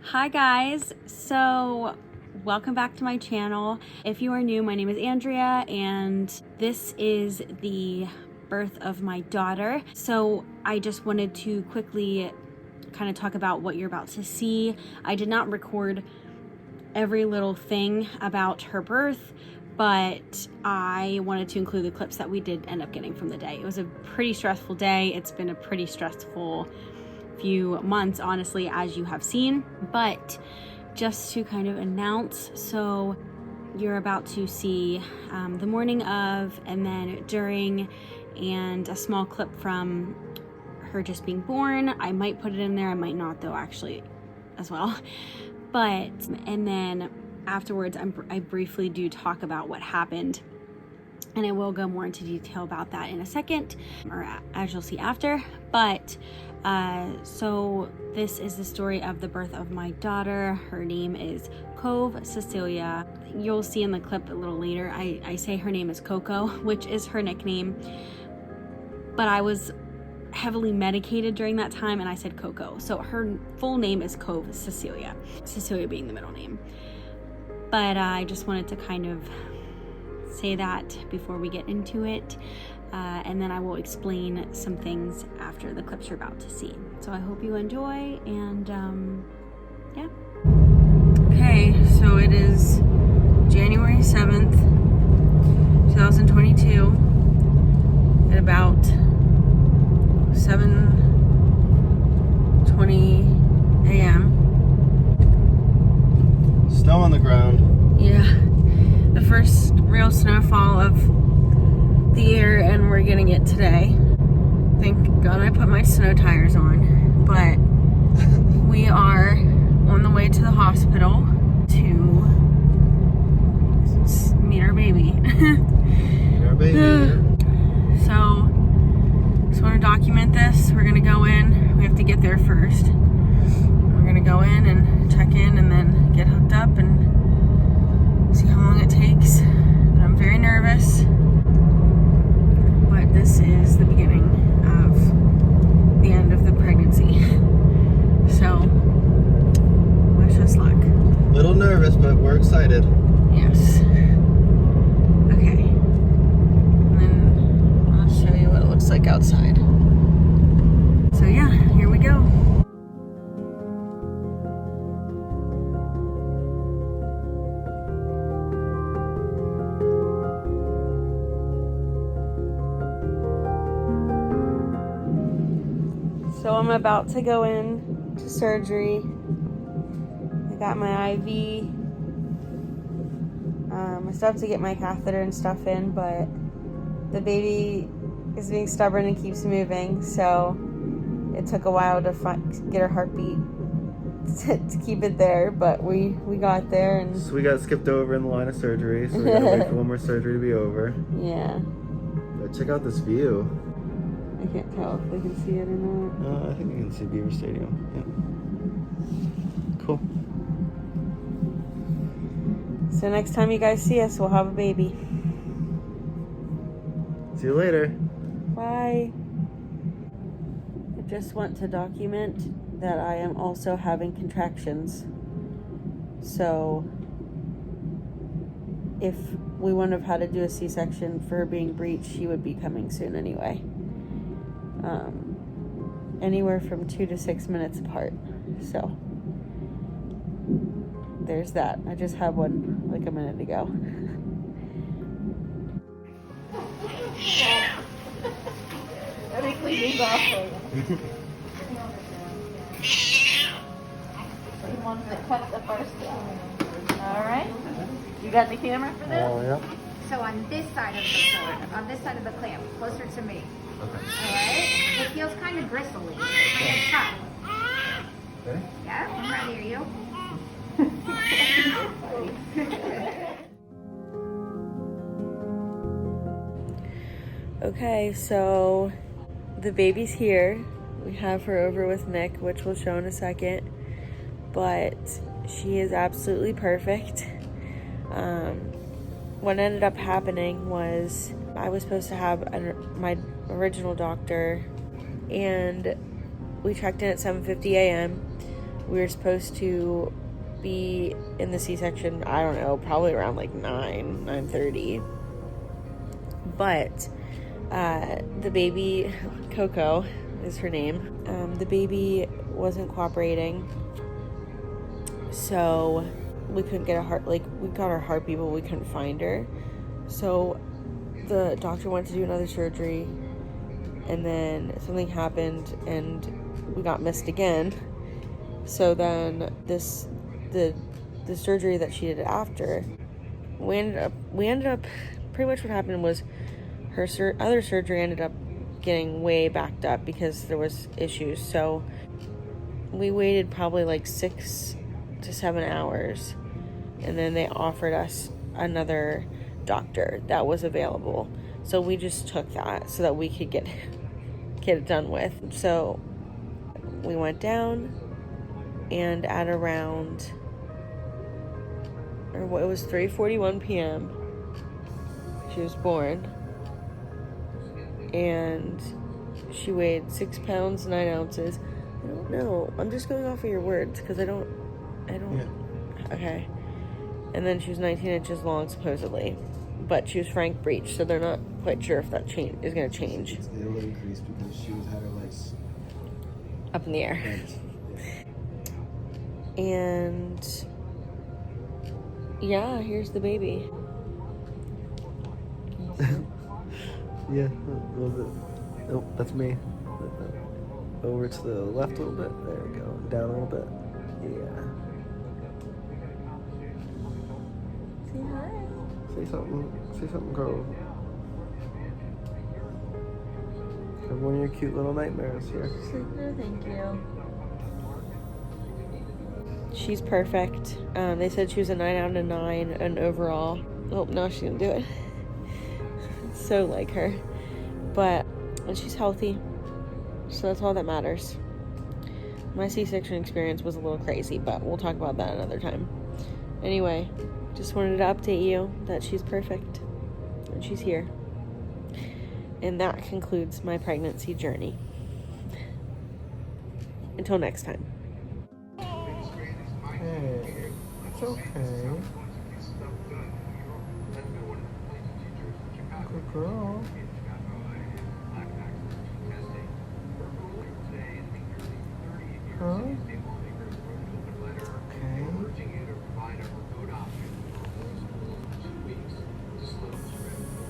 Hi guys, so welcome back to my channel. If you are new, my name is Andrea and this is the birth of my daughter. So I just wanted to quickly kind of talk about what you're about to see. I did not record every little thing about her birth, but I wanted to include the clips that we did end up getting from the day. It was a pretty stressful day. It's been a pretty stressful few months, honestly, as you have seen, but just to kind of announce, so you're about to see the morning of, and then during, and a small clip from her just being born. I might put it in there, I might not though, actually, as well. But, and then afterwards, I briefly do talk about what happened, and I will go more into detail about that in a second, or as you'll see after. But so this is the story of the birth of my daughter. Her name is Cove Cecilia. You'll see in the clip a little later, I say her name is Coco, which is her nickname, but I was heavily medicated during that time and I said Coco. So her full name is Cove Cecilia, Cecilia being the middle name. But I just wanted to kind of say that before we get into it. And then I will explain some things after the clips you're about to see. So I hope you enjoy, and yeah. Okay, so it is January 7th, 2022 at about 7:20 a.m. Snow on the ground. Yeah, the first real snowfall of the year, and we're getting it today. Thank God I put my snow tires on, but we are on the way to the hospital to meet our baby. Meet our baby. So, just want to document this. We're gonna go in. We have to get there first. We're gonna go in and check in, and then get hooked up and see how long it takes. But I'm very nervous. But this is the beginning of the end of the pregnancy. So, wish us luck. Little nervous, but we're excited. Yes. Okay. And then I'll show you what it looks like outside. So yeah, here we go. So I'm about to go in to surgery. I got my IV. I still have to get my catheter and stuff in, but the baby is being stubborn and keeps moving, so it took a while to get her heartbeat to keep it there, but we got there. And So we got skipped over in the line of surgery, so we gotta wait for one more surgery to be over. Yeah. But check out this view. I can't tell if they can see it or not. I think you can see Beaver Stadium. Yeah. Cool. So next time you guys see us, we'll have a baby. See you later. Bye. I just want to document that I am also having contractions. So if we wouldn't have had to do a C-section for her being breech, she would be coming soon anyway. Anywhere from 2 to 6 minutes apart. So there's that. I just had one like a minute ago. Let me clean these off for you. You want to cut the first one. All right. You got the camera for this? Oh, yeah. So on this side of the cord, on this side of the clamp, closer to me. Okay. Alright? It feels kind of bristly. Kind of tough. Ready? Yeah, I'm ready. Are you? Okay, so the baby's here. We have her over with Nick, which we'll show in a second. But she is absolutely perfect. What ended up happening was I was supposed to have my original doctor, and we checked in at 7:50 a.m. We were supposed to be in the C-section, I don't know, probably around like 9:30. But the baby, Coco is her name, the baby wasn't cooperating. So we couldn't get we got our heartbeat, but we couldn't find her. So the doctor went to do another surgery, and then something happened and we got missed again. So then the surgery that she did after, we ended up pretty much what happened was her other surgery ended up getting way backed up because there was issues. So we waited probably like 6 to 7 hours, and then they offered us another doctor that was available. So we just took that so that we could get it done with. So we went down, and at around, it was 3:41 p.m. she was born, and she weighed 6 pounds 9 ounces. I don't know. I'm just going off of your words because I don't. Yeah. Okay. And then she was 19 inches long, supposedly, but she was Frank breech, so they're not quite sure if that is going to change. It'll increase because she had her legs up in the air. Right. And yeah, here's the baby. Yeah, a little bit. Oh, that's me. Over to the left a little bit. There we go. Down a little bit. Yeah. Say hi. Say something. Say something, girl. Have one of your cute little nightmares here. No, thank you. She's perfect. They said she was a 9 out of 9 and overall. Oh, no, she didn't do it. So like her. And she's healthy. So that's all that matters. My C-section experience was a little crazy, but we'll talk about that another time. Anyway, just wanted to update you that she's perfect. And she's here. And that concludes my pregnancy journey. Until next time. Hey, it's okay. Good girl. Huh? Okay.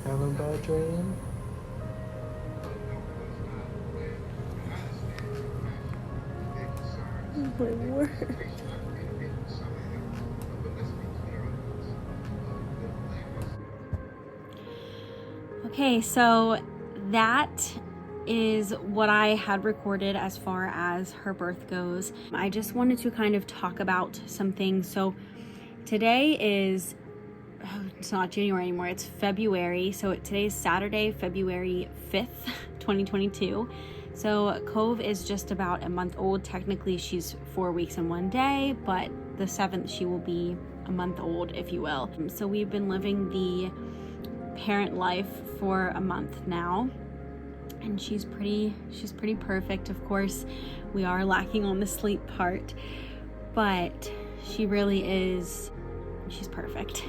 Having a bad dream? My word. Okay, so that is what I had recorded as far as her birth goes. I just wanted to kind of talk about some things. So today is, it's not January anymore, it's February. So today's Saturday, February 5th, 2022. So Cove is just about a month old. Technically she's 4 weeks and 1 day, but the 7th she will be a month old, if you will. So we've been living the parent life for a month now, and she's pretty perfect. Of course, we are lacking on the sleep part, but she really is, she's perfect.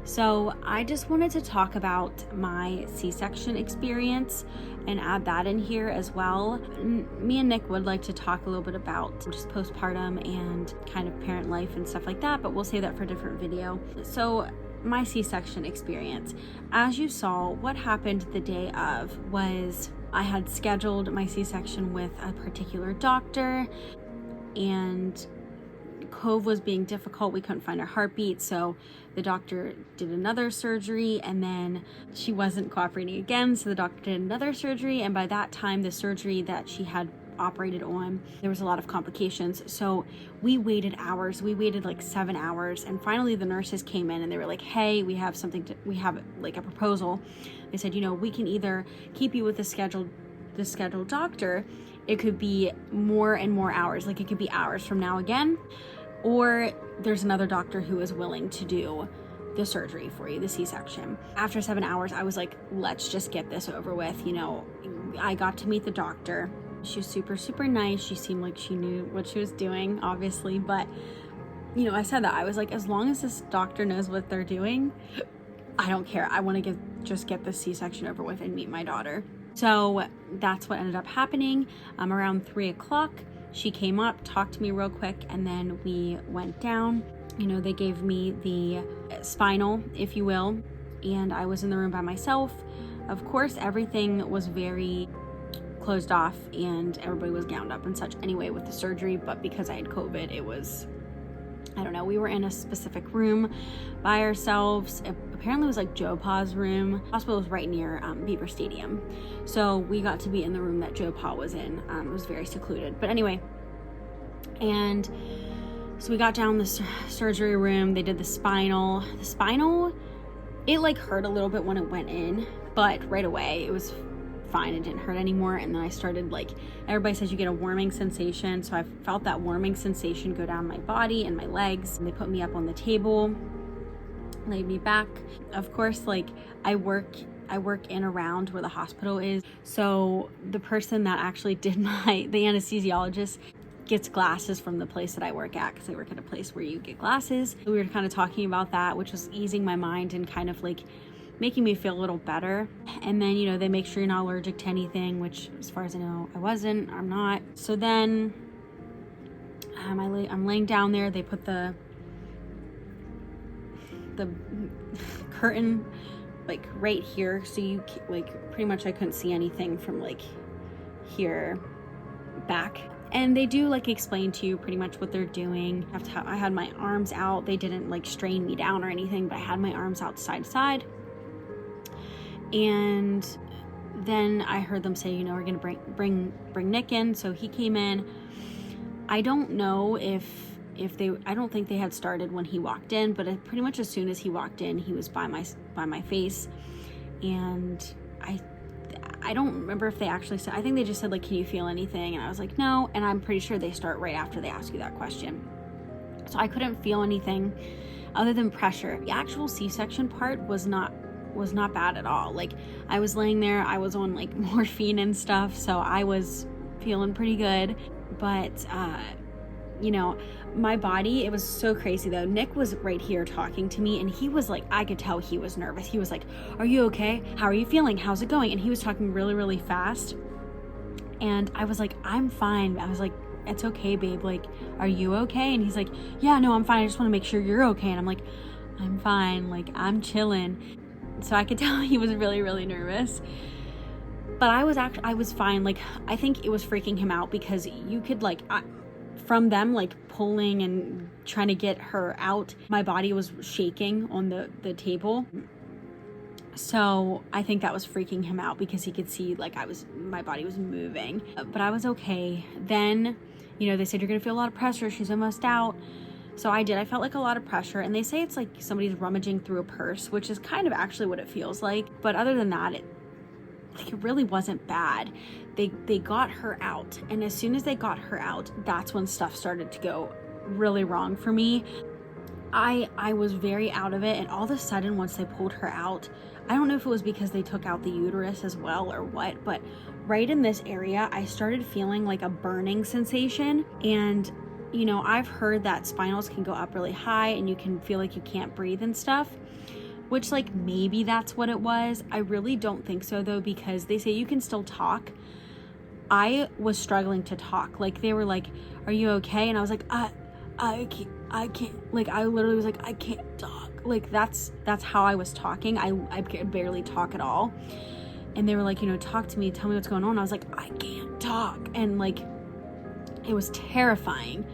So I just wanted to talk about my C-section experience and add that in here as well. Me and Nick would like to talk a little bit about just postpartum and kind of parent life and stuff like that, but we'll save that for a different video. So my C-section experience, as you saw, what happened the day of was I had scheduled my C-section with a particular doctor, and Cove was being difficult. We couldn't find her heartbeat, so the doctor did another surgery, and then she wasn't cooperating again, so the doctor did another surgery, and by that time the surgery that she had operated on, there was a lot of complications. So we waited hours. We waited like 7 hours, and finally the nurses came in and they were like, hey, we have like a proposal. They said, you know, we can either keep you with the scheduled doctor. It could be more and more hours, like it could be hours from now again, or there's another doctor who is willing to do the surgery for you, the C-section. After 7 hours, I was like, let's just get this over with. You know, I got to meet the doctor. She was super, super nice. She seemed like she knew what she was doing, obviously, but you know, I said that. I was like, as long as this doctor knows what they're doing, I don't care. I want to just get this C-section over with and meet my daughter. So that's what ended up happening. Around 3 o'clock, she came up, talked to me real quick, and then we went down. You know, they gave me the spinal, if you will, and I was in the room by myself. Of course, everything was very closed off and everybody was gowned up and such anyway with the surgery, but because I had COVID, it was, I don't know, we were in a specific room by ourselves. Apparently it was like Joe Pa's room. The hospital was right near Beaver Stadium. So we got to be in the room that Joe Pa was in. It was very secluded. But anyway, and so we got down the surgery room. They did the spinal. The spinal, it like hurt a little bit when it went in, but right away it was fine. It didn't hurt anymore. And then I started, like, everybody says you get a warming sensation, so I felt that warming sensation go down my body and my legs, and they put me up on the table, laid me back. Of course, like, I work in around where the hospital is, so the person that actually did the anesthesiologist gets glasses from the place that I work at, because I work at a place where you get glasses. We were kind of talking about that, which was easing my mind and kind of like making me feel a little better. And then, you know, they make sure you're not allergic to anything, which as far as I know, I wasn't. I'm not. So then I'm laying down there. They put the curtain like right here, so you like pretty much I couldn't see anything from like here back. And they do like explain to you pretty much what they're doing. I had my arms out. They didn't like strain me down or anything, but I had my arms out side to side. And then I heard them say, you know, we're gonna bring Nick in. So he came in. I don't know if they, I don't think they had started when he walked in, but pretty much as soon as he walked in, he was by my face. And I don't remember if they actually said, I think they just said like, can you feel anything? And I was like, no. And I'm pretty sure they start right after they ask you that question. So I couldn't feel anything other than pressure. The actual C-section part was not bad at all. Like, I was laying there, I was on like morphine and stuff, so I was feeling pretty good. But you know, my body, it was so crazy though. Nick was right here talking to me, and he was like, I could tell he was nervous. He was like, are you okay? How are you feeling? How's it going? And he was talking really, really fast. And I was like, I'm fine. I was like, it's okay, babe. Like, are you okay? And he's like, yeah, no, I'm fine. I just want to make sure you're okay. And I'm like, I'm fine. Like, I'm chilling. So I could tell he was really, really nervous. But I was fine. Like, I think it was freaking him out because you could like, from them like pulling and trying to get her out, my body was shaking on the table. So I think that was freaking him out because he could see like my body was moving, but I was okay. Then, you know, they said, you're gonna feel a lot of pressure. She's almost out. So I did. I felt like a lot of pressure, and they say it's like somebody's rummaging through a purse, which is kind of actually what it feels like. But other than that, it really wasn't bad. They got her out, and as soon as they got her out, that's when stuff started to go really wrong for me. I was very out of it, and all of a sudden, once they pulled her out, I don't know if it was because they took out the uterus as well or what, but right in this area, I started feeling like a burning sensation. And you know, I've heard that spinals can go up really high and you can feel like you can't breathe and stuff, which like maybe that's what it was. I really don't think so though, because they say you can still talk. I was struggling to talk. Like, they were like, are you okay? And I was like, I can't, like, I literally was like, I can't talk. Like, that's how I was talking. I could barely talk at all. And they were like, you know, talk to me, tell me what's going on. I was like, I can't talk. And like, it was terrifying.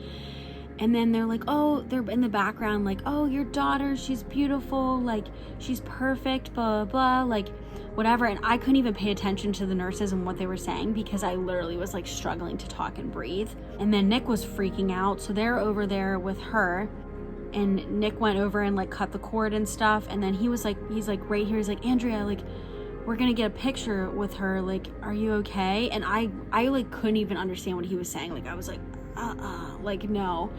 And then they're like, oh, they're in the background like, oh, your daughter, she's beautiful, like, she's perfect, blah, blah, like, whatever. And I couldn't even pay attention to the nurses and what they were saying because I literally was like struggling to talk and breathe. And then Nick was freaking out, so they're over there with her, and Nick went over and like cut the cord and stuff. And then he's like right here, he's like, Andrea, like, we're gonna get a picture with her, like, are you okay? And I like couldn't even understand what he was saying. Like, I was like, like, no.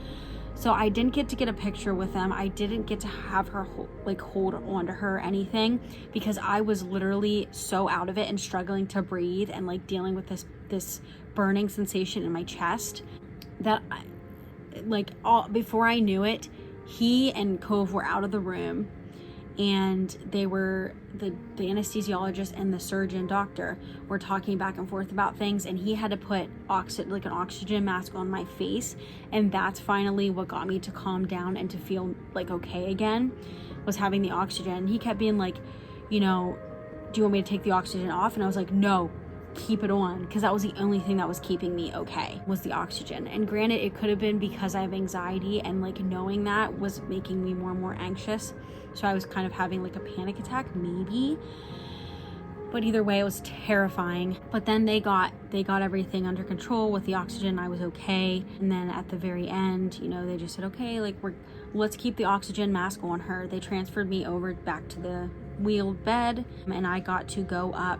So I didn't get to get a picture with them. I didn't get to have her hold on to her or anything because I was literally so out of it and struggling to breathe and like dealing with this this burning sensation in my chest that before I knew it, he and Cove were out of the room, and they were the anesthesiologist and the surgeon doctor were talking back and forth about things, and he had to put an oxygen mask on my face, and that's finally what got me to calm down and to feel like okay again, was having the oxygen. He kept being like, you know, do you want me to take the oxygen off? And I was like, no, keep it on, because that was the only thing that was keeping me okay, was the oxygen. And granted, it could have been because I have anxiety, and like knowing that was making me more and more anxious, so I was kind of having like a panic attack maybe, but either way it was terrifying. But then they got everything under control with the oxygen. I was okay. And then at the very end, you know, they just said, okay, like let's keep the oxygen mask on her. They transferred me over back to the wheeled bed, and I got to go up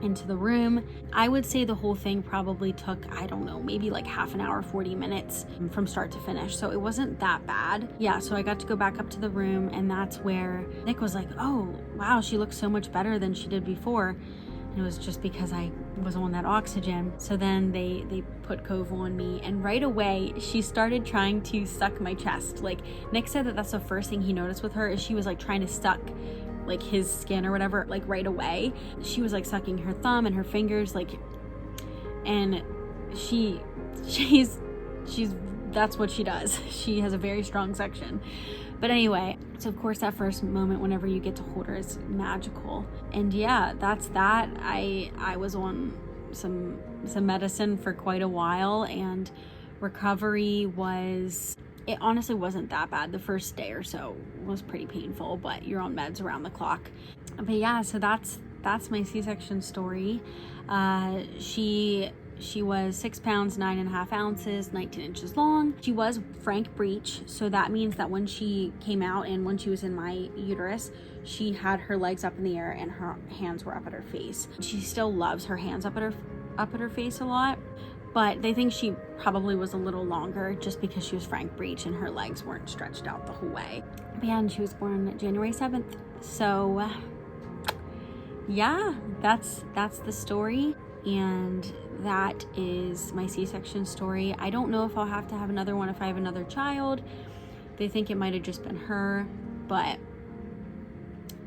into the room. I would say the whole thing probably took, I don't know, maybe like half an hour, 40 minutes from start to finish. So it wasn't that bad. Yeah, so I got to go back up to the room, and that's where Nick was like, oh, wow, she looks so much better than she did before. And it was just because I was on that oxygen. So then they put Cove on me, and right away she started trying to suck my chest. Like Nick said that's the first thing he noticed with her, is she was like trying to suck like his skin or whatever, like right away. She was like sucking her thumb and her fingers, like, and she's that's what she does. She has a very strong suction. But anyway, so of course that first moment whenever you get to hold her is magical. And yeah, that's that. I was on some medicine for quite a while, and recovery it honestly wasn't that bad. The first day or so was pretty painful, but you're on meds around the clock. But yeah, so that's my C-section story. She was 6 pounds, 9.5 ounces, 19 inches long. She was frank breech, so that means that when she came out and when she was in my uterus, she had her legs up in the air and her hands were up at her face. She still loves her hands up at her face a lot, but they think she probably was a little longer just because she was frank breech and her legs weren't stretched out the whole way. But yeah, and she was born January 7th. So yeah, that's the story, and that is my C-section story. I don't know if I'll have to have another one if I have another child. They think it might have just been her, but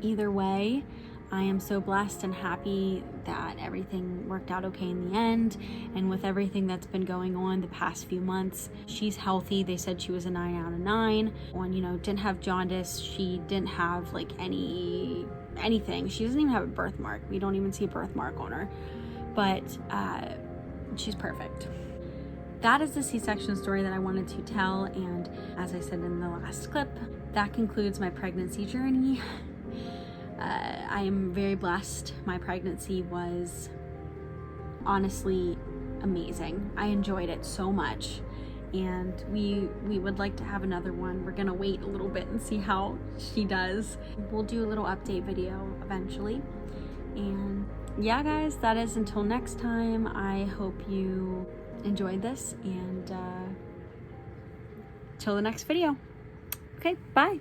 either way, I am so blessed and happy that everything worked out okay in the end. And with everything that's been going on the past few months, she's healthy. They said she was a 9 out of 9. Didn't have jaundice. She didn't have like anything. She doesn't even have a birthmark. We don't even see a birthmark on her. But she's perfect. That is the C-section story that I wanted to tell. And as I said in the last clip, that concludes my pregnancy journey. I am very blessed. My pregnancy was honestly amazing. I enjoyed it so much, and we would like to have another one. We're gonna wait a little bit and see how she does. We'll do a little update video eventually. And yeah, guys, that is until next time. I hope you enjoyed this, and till the next video. Okay, bye.